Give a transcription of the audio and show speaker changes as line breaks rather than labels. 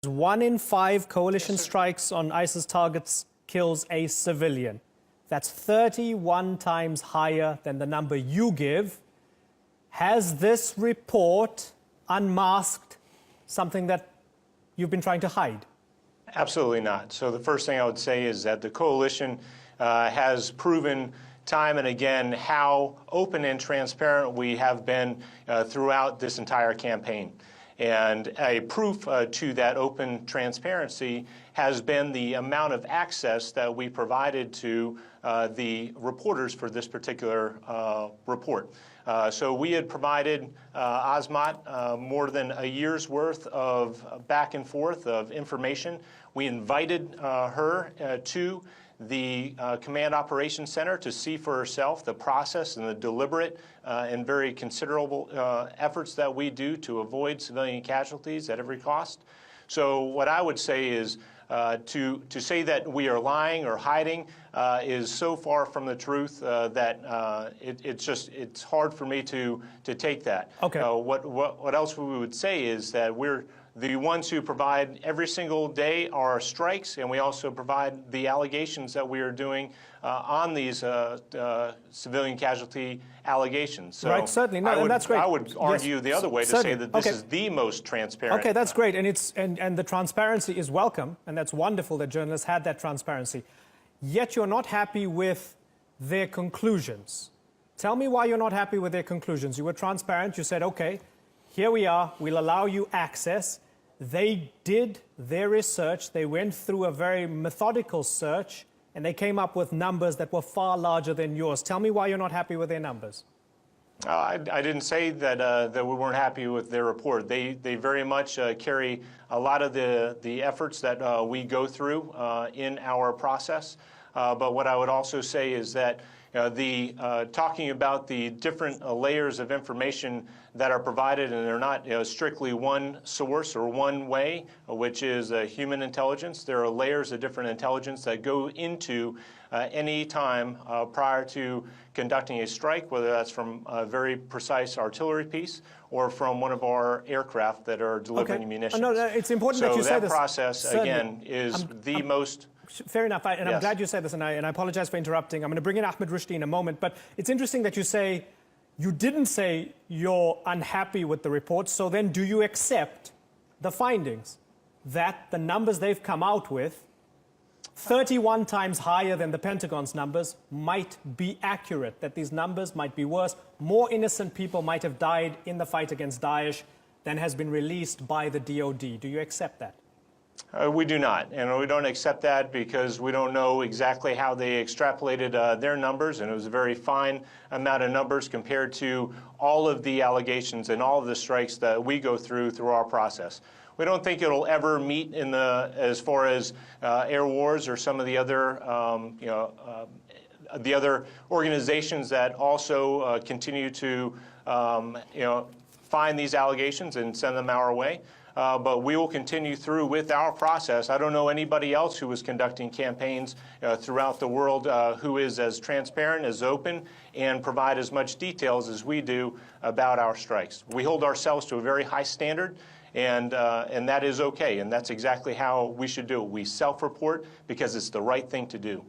1 in 5 coalition strikes on ISIS targets kills a civilian. That's 31 times higher than the number you give. Has this report unmasked something that you've been trying to hide?
Absolutely not. So the first thing I would say is that the coalition has proven time and again how open and transparent we have been throughout this entire campaign. And a proof to that open transparency has been the amount of access that we provided to the reporters for this particular report. So we had provided Azmat more than a year's worth of back and forth of information. We invited her to the Command Operations Center to see for herself the process and the deliberate and very considerable efforts that we do to avoid civilian casualties at every cost. So what I would say is to say that we are lying or hiding is so far from the truth that it's hard for me to take that.
Okay.
What else we would say is that we're the ones who provide every single day our strikes, and we also provide the allegations that we are doing on these civilian casualty allegations. So
right, certainly. No, and that's great.
I would argue the other way to say that this is the most transparent.
Okay, that's great, and the transparency is welcome, and that's wonderful that journalists had that transparency. Yet you're not happy with their conclusions. Tell me why you're not happy with their conclusions. You were transparent. You said, okay, here we are. We'll allow you access. They did their research. They went through a very methodical search, and they came up with numbers that were far larger than yours. Tell me why you're not happy with their numbers.
I didn't say that that we weren't happy with their report. They very much carry a lot of the efforts that we go through in our process. But what I would also say is that talking about the different layers of information that are provided, and they're not strictly one source or one way, which is human intelligence. There are layers of different intelligence that go into any time prior to conducting a strike, whether that's from a very precise artillery piece or from one of our aircraft that are delivering munitions.
No, it's important that you say this.
So that process, again, is the most...
Fair enough, and I'm glad you said this, and I apologize for interrupting. I'm going to bring in Ahmed Rushdi in a moment, but it's interesting that you say you didn't say you're unhappy with the report, so then do you accept the findings that the numbers they've come out with, 31 times higher than the Pentagon's numbers, might be accurate, that these numbers might be worse, more innocent people might have died in the fight against Daesh than has been released by the DOD? Do you accept that?
We do not, and we don't accept that because we don't know exactly how they extrapolated their numbers, and it was a very fine amount of numbers compared to all of the allegations and all of the strikes that we go through our process. We don't think it'll ever meet in as far as air wars or some of the other the other organizations that also continue to find these allegations and send them our way. But we will continue through with our process. I don't know anybody else who is conducting campaigns throughout the world who is as transparent, as open, and provide as much details as we do about our strikes. We hold ourselves to a very high standard, and that is okay, and that's exactly how we should do it. We self-report because it's the right thing to do.